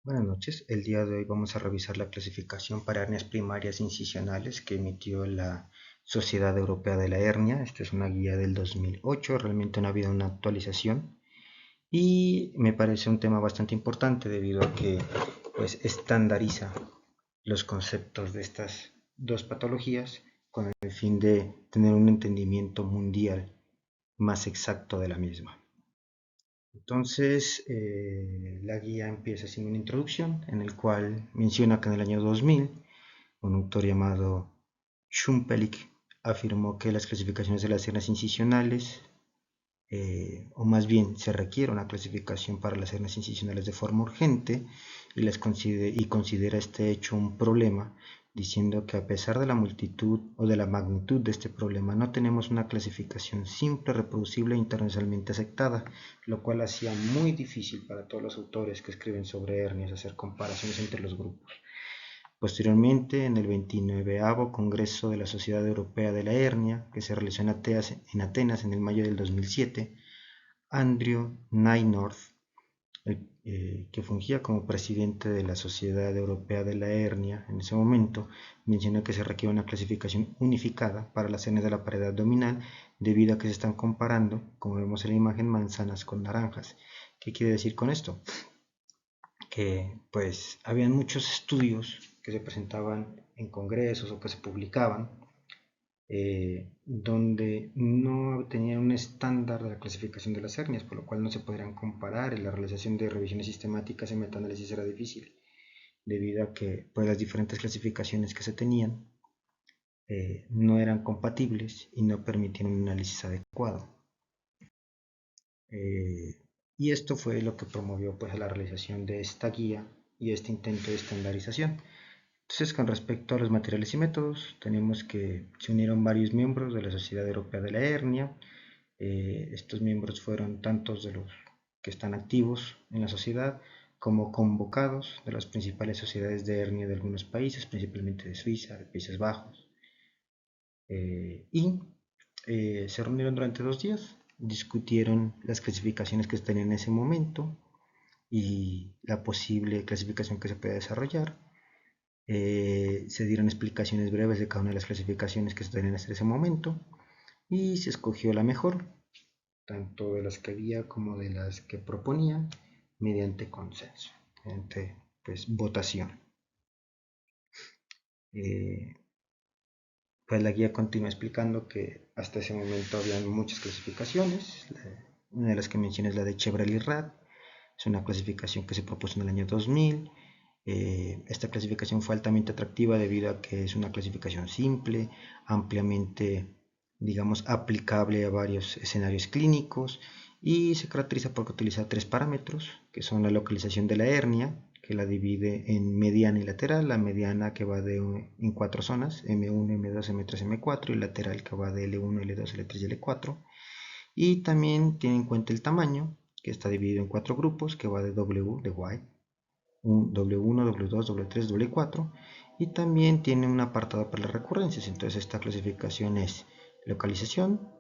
Buenas noches, el día de hoy vamos a revisar la clasificación para hernias primarias incisionales que emitió la Sociedad Europea de la Hernia. Esta es una guía del 2008, realmente no ha habido una actualización y me parece un tema bastante importante debido a que pues, estandariza los conceptos de estas dos patologías con el fin de tener un entendimiento mundial más exacto de la misma. Entonces, la guía empieza sin una introducción en el cual menciona que en el año 2000 un autor llamado Schumpelik afirmó que las clasificaciones de las hernias incisionales, o más bien se requiere una clasificación para las hernias incisionales de forma urgente y considera este hecho un problema, diciendo que a pesar de la multitud o de la magnitud de este problema no tenemos una clasificación simple, reproducible e internacionalmente aceptada, lo cual hacía muy difícil para todos los autores que escriben sobre hernias hacer comparaciones entre los grupos. Posteriormente, en el 29º Congreso de la Sociedad Europea de la Hernia, que se realizó en Atenas en el mayo del 2007, Andrew Nynorth, que fungía como presidente de la Sociedad Europea de la Hernia en ese momento, mencionó que se requiere una clasificación unificada para las hernias de la pared abdominal debido a que se están comparando, como vemos en la imagen, manzanas con naranjas. ¿Qué quiere decir con esto? Que pues habían muchos estudios que se presentaban en congresos o que se publicaban donde no tenían un estándar de la clasificación de las hernias, por lo cual no se podrían comparar y la realización de revisiones sistemáticas y metaanálisis era difícil, debido a que pues, las diferentes clasificaciones que se tenían no eran compatibles y no permitían un análisis adecuado. Y esto fue lo que promovió pues, la realización de esta guía y este intento de estandarización. Entonces, con respecto a los materiales y métodos, tenemos que se unieron varios miembros de la Sociedad Europea de la Hernia. Estos miembros fueron tantos de los que están activos en la sociedad como convocados de las principales sociedades de hernia de algunos países, principalmente de Suiza, de Países Bajos. Y se reunieron durante 2 días, discutieron las clasificaciones que están en ese momento y la posible clasificación que se puede desarrollar. Se dieron explicaciones breves de cada una de las clasificaciones que se tenían hasta ese momento y se escogió la mejor, tanto de las que había como de las que proponían, mediante consenso, mediante pues, votación. Eh, pues la guía continúa explicando que hasta ese momento habían muchas clasificaciones. Una de las que mencioné es la de Chevrolet y Rad. Es una clasificación que se propuso en el año 2000. Esta clasificación fue altamente atractiva debido a que es una clasificación simple, ampliamente, digamos, aplicable a varios escenarios clínicos y se caracteriza por utiliza 3 parámetros, que son la localización de la hernia, que la divide en mediana y lateral, la mediana que va en 4 zonas, M1, M2, M3, M4, y lateral que va de L1, L2, L3 y L4. Y también tiene en cuenta el tamaño, que está dividido en 4 grupos, que va de W, de Y, W1, W2, W3, W4, y también tiene un apartado para las recurrencias. Entonces esta clasificación es localización,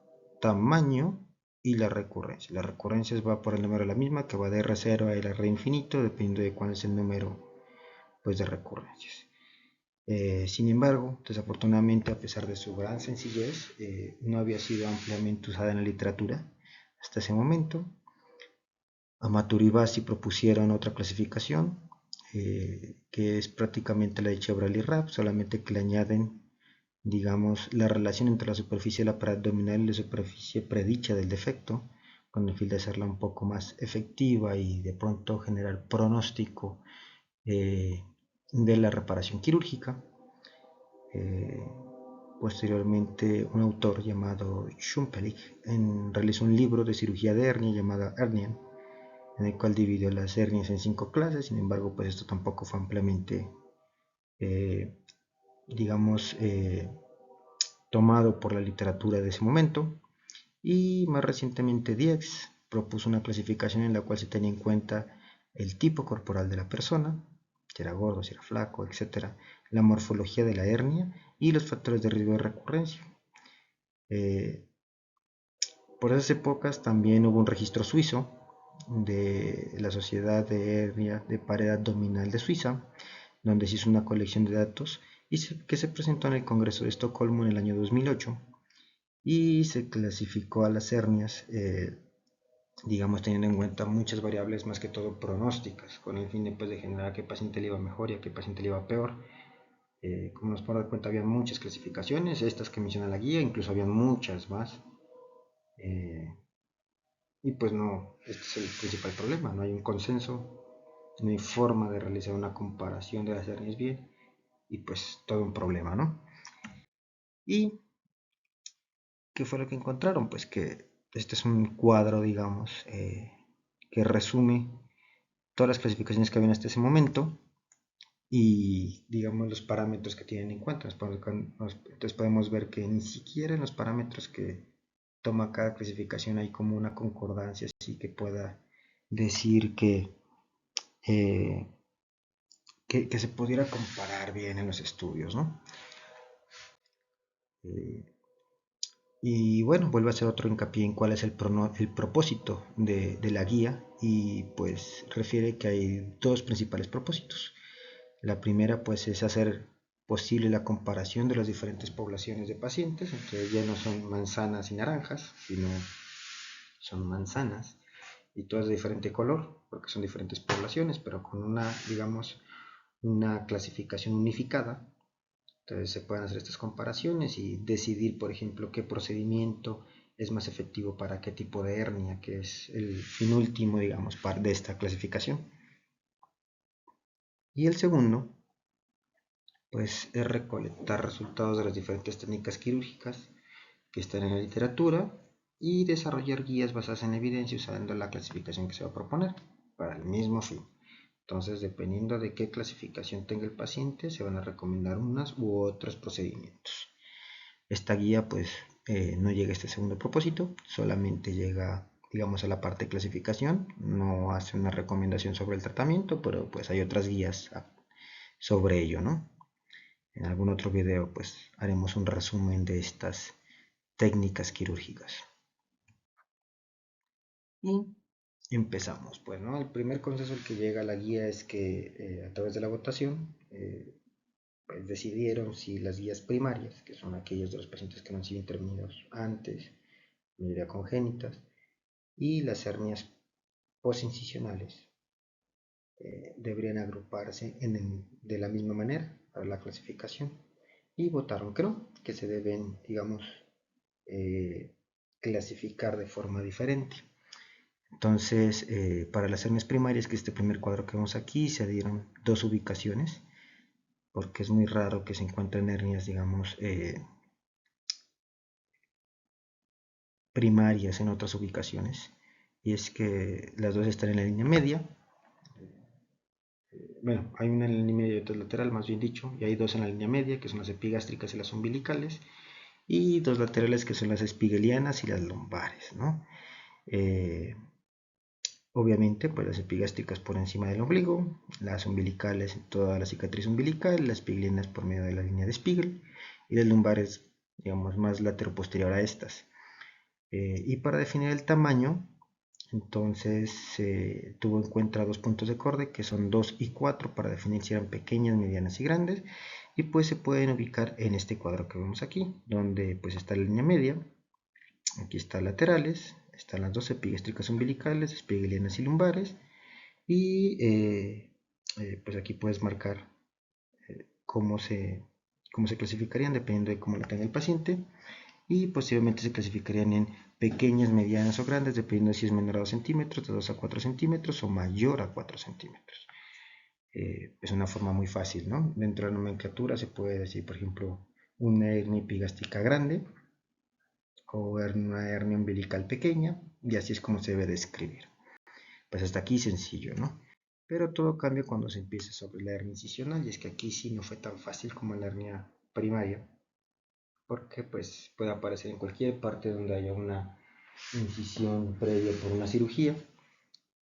tamaño y la recurrencia. Las recurrencias va por el número de la misma, que va de R0 a R infinito, dependiendo de cuál es el número pues, de recurrencias. Sin embargo, desafortunadamente, a pesar de su gran sencillez, no había sido ampliamente usada en la literatura hasta ese momento. Amatur y Bassi propusieron otra clasificación, que es prácticamente la de Chevrolet y Rapp, solamente que le añaden, digamos, la relación entre la superficie de la pared abdominal y la superficie predicha del defecto, con el fin de hacerla un poco más efectiva y de pronto generar pronóstico de la reparación quirúrgica. Eh, Posteriormente, un autor llamado Schumpelik realizó un libro de cirugía de hernia llamado Hernian, en el cual dividió las hernias en 5 clases. Sin embargo, pues esto tampoco fue ampliamente, eh, digamos, tomado por la literatura de ese momento. Y más recientemente, Diez propuso una clasificación en la cual se tenía en cuenta el tipo corporal de la persona, si era gordo, si era flaco, etc., la morfología de la hernia y los factores de riesgo de recurrencia. Por esas épocas también hubo un registro suizo de la Sociedad de Hernia de Pared Abdominal de Suiza, donde se hizo una colección de datos que se presentó en el Congreso de Estocolmo en el año 2008 y se clasificó a las hernias, digamos, teniendo en cuenta muchas variables, más que todo pronósticas, con el fin de, pues, de generar a qué paciente le iba mejor y a qué paciente le iba peor. Como nos podemos dar cuenta, había muchas clasificaciones, estas que menciona la guía, incluso habían muchas más. Eh, y pues no, este es el principal problema, no hay un consenso, no hay forma de realizar una comparación de las hernias bien, y pues todo un problema, ¿no? ¿Y qué fue lo que encontraron? Pues que este es un cuadro, digamos, que resume todas las clasificaciones que habían hasta ese momento y, digamos, los parámetros que tienen en cuenta. Entonces podemos ver que ni siquiera en los parámetros que toma cada clasificación hay como una concordancia así que pueda decir eh, que se pudiera comparar bien en los estudios, ¿no? Eh, y bueno, vuelve a hacer otro hincapié en cuál es el propósito de la guía y pues refiere que hay dos principales propósitos. La primera pues es hacer posible la comparación de las diferentes poblaciones de pacientes, entonces ya no son manzanas y naranjas, sino son manzanas y todas de diferente color, porque son diferentes poblaciones, pero con una, digamos, una clasificación unificada. Entonces se pueden hacer estas comparaciones y decidir, por ejemplo, qué procedimiento es más efectivo para qué tipo de hernia, que es el fin último, digamos, de esta clasificación. Y el segundo, pues, es recolectar resultados de las diferentes técnicas quirúrgicas que están en la literatura y desarrollar guías basadas en evidencia usando la clasificación que se va a proponer para el mismo fin. Entonces, dependiendo de qué clasificación tenga el paciente, se van a recomendar unas u otros procedimientos. Esta guía pues no llega a este segundo propósito, solamente llega, digamos, a la parte de clasificación, no hace una recomendación sobre el tratamiento, pero pues hay otras guías sobre ello, ¿no? En algún otro video pues haremos un resumen de estas técnicas quirúrgicas. Y empezamos, pues, ¿no? El primer consenso al que llega la guía es que a través de la votación pues decidieron si las guías primarias, que son aquellas de los pacientes que no han sido intervenidos antes, mayoría congénitas, y las hernias posincisionales deberían agruparse de la misma manera para la clasificación. Y votaron que no, que se deben, digamos, eh, clasificar de forma diferente. Entonces, para las hernias primarias, que este primer cuadro que vemos aquí, se dieron dos ubicaciones, porque es muy raro que se encuentren hernias, digamos, primarias en otras ubicaciones. Y es que las dos están en la línea media. Bueno, hay una en la línea media y otra lateral, más bien dicho, y hay dos en la línea media, que son las epigástricas y las umbilicales, y dos laterales, que son las espigelianas y las lumbares, ¿no? Eh, Obviamente, pues las epigástricas por encima del ombligo, las umbilicales en toda la cicatriz umbilical, las espigelianas por medio de la línea de Spiegel, y las lumbares, digamos, más latero-posterior a estas. Y para definir el tamaño, entonces se tuvo en cuenta dos puntos de corte que son 2 y 4 para definir si eran pequeñas, medianas y grandes, y pues se pueden ubicar en este cuadro que vemos aquí, donde pues está la línea media, aquí están laterales, están las dos epigástricas umbilicales, espigelianas y lumbares, y pues aquí puedes marcar cómo se, cómo se clasificarían dependiendo de cómo lo tenga el paciente, y posteriormente se clasificarían en pequeñas, medianas o grandes, dependiendo de si es menor a 2 centímetros, de 2 a 4 centímetros o mayor a 4 centímetros. Es una forma muy fácil, ¿no? Dentro de la nomenclatura se puede decir, por ejemplo, una hernia epigástica grande o una hernia umbilical pequeña, y así es como se debe describir. Pues hasta aquí sencillo, ¿no? Pero todo cambia cuando se empieza sobre la hernia incisional, y es que aquí sí no fue tan fácil como en la hernia primaria, porque pues puede aparecer en cualquier parte donde haya una incisión previa por una cirugía,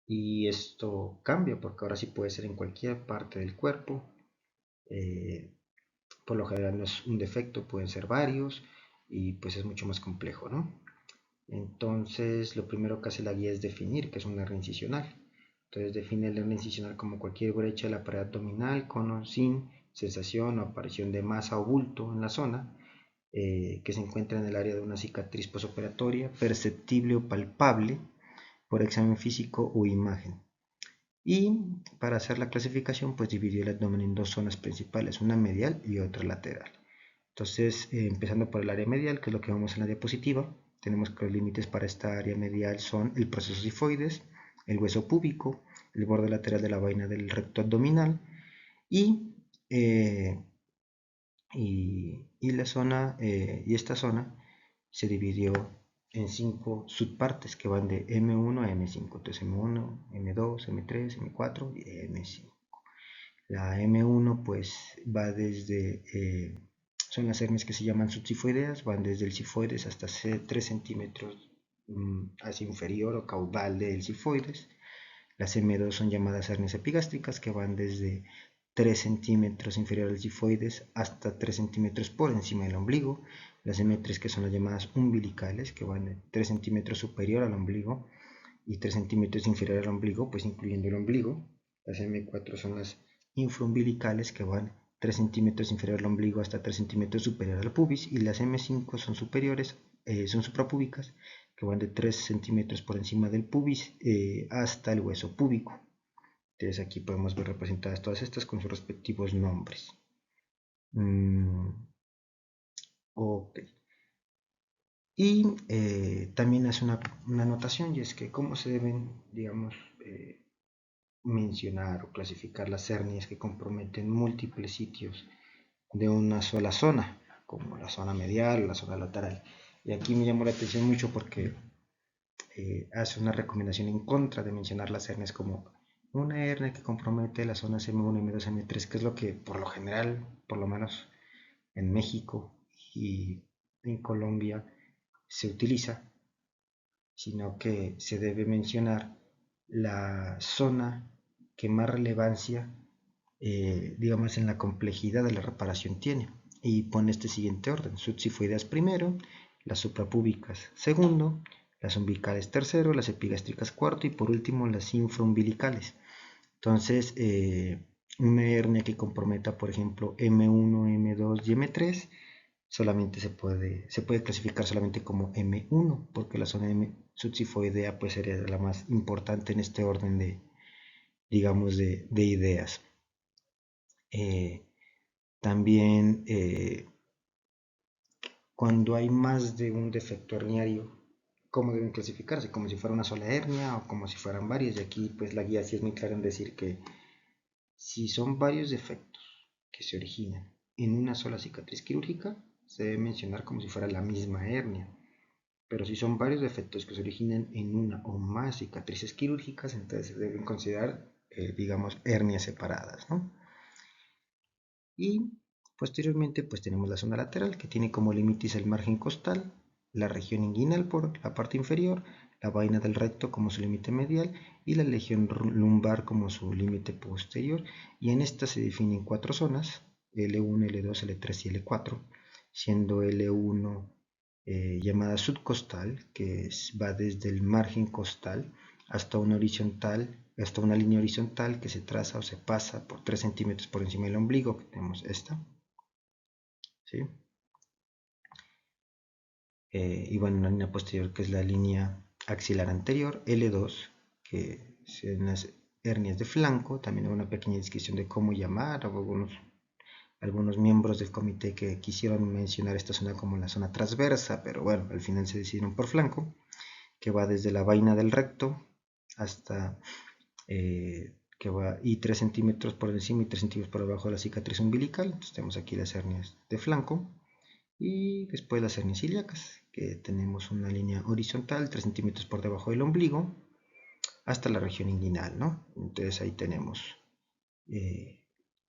y esto cambia porque ahora sí puede ser en cualquier parte del cuerpo. eh, por lo general no es un defecto, pueden ser varios y pues es mucho más complejo, ¿no? Entonces, lo primero que hace la guía es definir qué es una hernia incisional. Entonces, define la hernia incisional como cualquier brecha de la pared abdominal con o sin sensación o aparición de masa o bulto en la zona, que se encuentra en el área de una cicatriz posoperatoria, perceptible o palpable por examen físico o imagen. Y para hacer la clasificación, pues dividió el abdomen en dos zonas principales, una medial y otra lateral. Entonces, empezando por el área medial, que es lo que vemos en la diapositiva, tenemos que los límites para esta área medial son el proceso sifoides, el hueso púbico, el borde lateral de la vaina del recto abdominal y, eh, y esta zona se dividió en 5 subpartes que van de M1 a M5. Entonces M1, M2, M3, M4 y M5. La M1 pues va desde, son las hernias que se llaman subsifoideas, van desde el sifoides hasta 3 centímetros hacia inferior o caudal del sifoides. Las M2 son llamadas hernias epigástricas que van desde 3 centímetros inferior al sifoides hasta 3 centímetros por encima del ombligo. Las M3 que son las llamadas umbilicales que van de 3 centímetros superior al ombligo y 3 centímetros inferior al ombligo, pues incluyendo el ombligo. Las M4 son las infraumbilicales que van 3 centímetros inferior al ombligo hasta 3 centímetros superior al pubis, y las M5 son superiores, son suprapúbicas, que van de 3 centímetros por encima del pubis hasta el hueso púbico. Entonces aquí podemos ver representadas todas estas con sus respectivos nombres. Ok. Y también hace una anotación, y es que cómo se deben, digamos, mencionar o clasificar las hernias que comprometen múltiples sitios de una sola zona, como la zona medial o la zona lateral. Y aquí me llamó la atención mucho porque hace una recomendación en contra de mencionar las hernias como una hernia que compromete las zonas M1, M2, M3, que es lo que por lo general, por lo menos en México y en Colombia, se utiliza, sino que se debe mencionar la zona que más relevancia, digamos, en la complejidad de la reparación tiene. Y pone este siguiente orden: subsifoideas primero, las suprapúbicas segundo, las umbilicales tercero, las epigástricas cuarto y por último las infraumbilicales. Entonces, una hernia que comprometa, por ejemplo, M1, M2 y M3 solamente se puede clasificar solamente como M1, porque la zona M subsifoidea pues sería la más importante en este orden de, digamos, de ideas. También cuando hay más de un defecto herniario, ¿cómo deben clasificarse? Como si fuera una sola hernia o como si fueran varias. Y aquí pues la guía sí es muy clara en decir que si son varios defectos que se originan en una sola cicatriz quirúrgica, se debe mencionar como si fuera la misma hernia. Pero si son varios defectos que se originan en una o más cicatrices quirúrgicas, entonces se deben considerar, digamos, hernias separadas, ¿no? Y posteriormente, pues tenemos la zona lateral, que tiene como límites el margen costal, la región inguinal por la parte inferior, la vaina del recto como su límite medial y la región lumbar como su límite posterior. Y en esta se definen 4 zonas: L1, L2, L3 y L4, siendo L1 llamada subcostal, que va desde el margen costal hasta una línea horizontal que se traza o se pasa por 3 centímetros por encima del ombligo, que tenemos esta, ¿sí? Y bueno, una línea posterior que es la línea axilar anterior, L2, que son las hernias de flanco. También hay una pequeña descripción de cómo llamar, o algunos miembros del comité que quisieron mencionar esta zona como la zona transversa, pero bueno, al final se decidieron por flanco, que va desde la vaina del recto hasta que va y 3 centímetros por encima y 3 centímetros por debajo de la cicatriz umbilical. Entonces tenemos aquí las hernias de flanco y después las hernias ilíacas, que tenemos una línea horizontal 3 centímetros por debajo del ombligo hasta la región inguinal, ¿no? Entonces ahí tenemos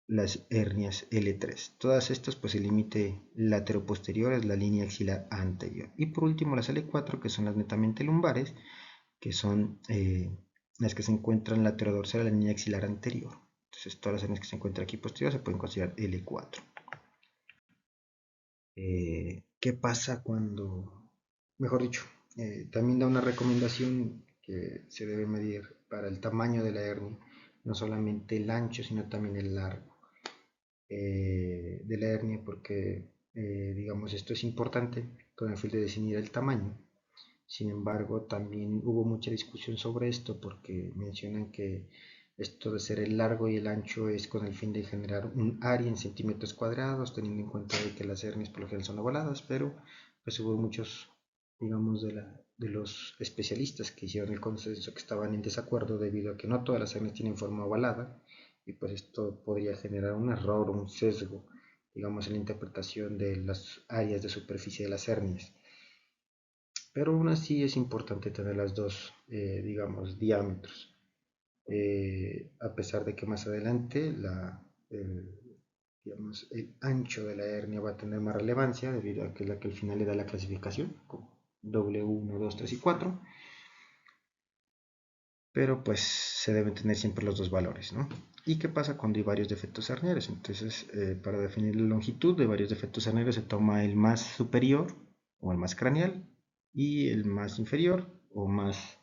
las hernias L3. Todas estas, pues el límite lateroposterior es la línea axilar anterior. Y por último las L4, que son las netamente lumbares, que son las que se encuentran laterodorsal a la línea axilar anterior. Entonces todas las hernias que se encuentran aquí posterior se pueden considerar L4. ¿Qué pasa cuando, mejor dicho, También da una recomendación que se debe medir para el tamaño de la hernia, no solamente el ancho, sino también el largo de la hernia, porque digamos esto es importante con el fin de definir el tamaño. Sin embargo, también hubo mucha discusión sobre esto porque mencionan que esto de ser el largo y el ancho es con el fin de generar un área en centímetros cuadrados, teniendo en cuenta de que las hernias por lo general son ovaladas, pero pues hubo muchos, digamos, de los especialistas que hicieron el consenso que estaban en desacuerdo debido a que no todas las hernias tienen forma ovalada y pues esto podría generar un error o un sesgo, digamos, en la interpretación de las áreas de superficie de las hernias. Pero aún así es importante tener las dos, digamos, diámetros. A pesar de que más adelante digamos, el ancho de la hernia va a tener más relevancia debido a que es la que al final le da la clasificación, como W1, 2, 3 y 4. Pero pues se deben tener siempre los dos valores, ¿no? ¿Y qué pasa cuando hay varios defectos herniares? Entonces, para definir la longitud de varios defectos herniares se toma el más superior o el más craneal y el más inferior o más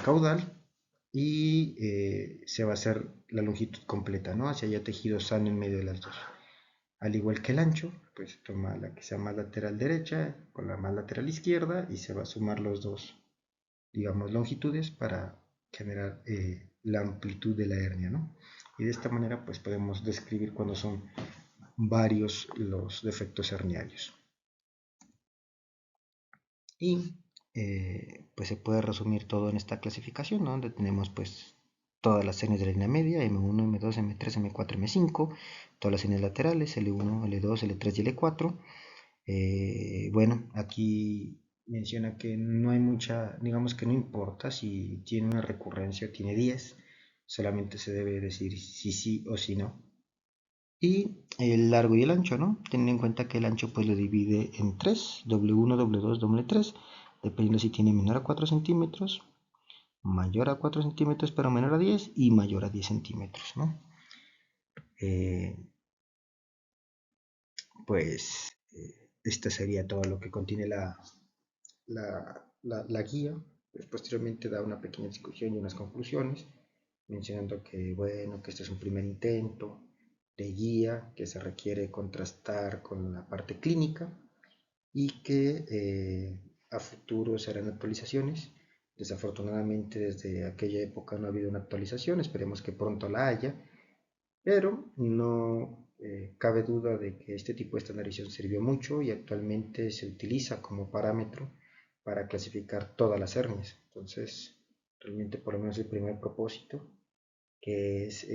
caudal y se va a hacer la longitud completa, ¿no? Hacia haya tejido sano en medio de las dos. Al igual que el ancho, pues toma la que sea más lateral derecha con la más lateral izquierda y se va a sumar los dos, digamos, longitudes para generar la amplitud de la hernia, ¿no? Y de esta manera, pues podemos describir cuando son varios los defectos herniarios. Y pues se puede resumir todo en esta clasificación, ¿no? Donde tenemos pues todas las series de la línea media, M1, M2, M3, M4, M5, todas las series laterales, L1, L2, L3 y L4. Bueno, aquí menciona que no hay mucha, digamos que no importa si tiene una recurrencia o tiene 10, solamente se debe decir si sí o si no. Y el largo y el ancho, ¿no? Teniendo en cuenta que el ancho pues lo divide en 3, W1, W2, W3, dependiendo si tiene menor a 4 centímetros, mayor a 4 centímetros pero menor a 10 y mayor a 10 centímetros, ¿no? Pues esta sería todo lo que contiene la guía. Pues, posteriormente da una pequeña discusión y unas conclusiones, mencionando que, bueno, que este es un primer intento de guía, que se requiere contrastar con la parte clínica y que a futuro se harán actualizaciones. Desafortunadamente desde aquella época no ha habido una actualización, esperemos que pronto la haya, pero no cabe duda de que este tipo de estandarización sirvió mucho y actualmente se utiliza como parámetro para clasificar todas las hernias. Entonces, realmente por lo menos el primer propósito, que es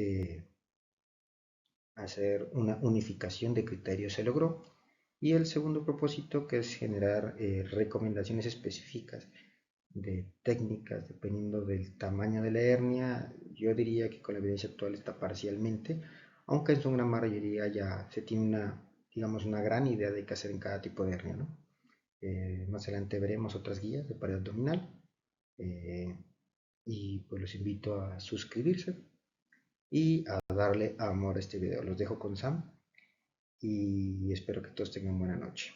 hacer una unificación de criterios, se logró. Y el segundo propósito, que es generar recomendaciones específicas de técnicas dependiendo del tamaño de la hernia, yo diría que con la evidencia actual está parcialmente, aunque en su gran mayoría ya se tiene una, digamos, una gran idea de qué hacer en cada tipo de hernia, ¿no? Más adelante veremos otras guías de pared abdominal eh, y pues los invito a suscribirse y a darle amor a este video. Los dejo con Sam y espero que todos tengan buena noche.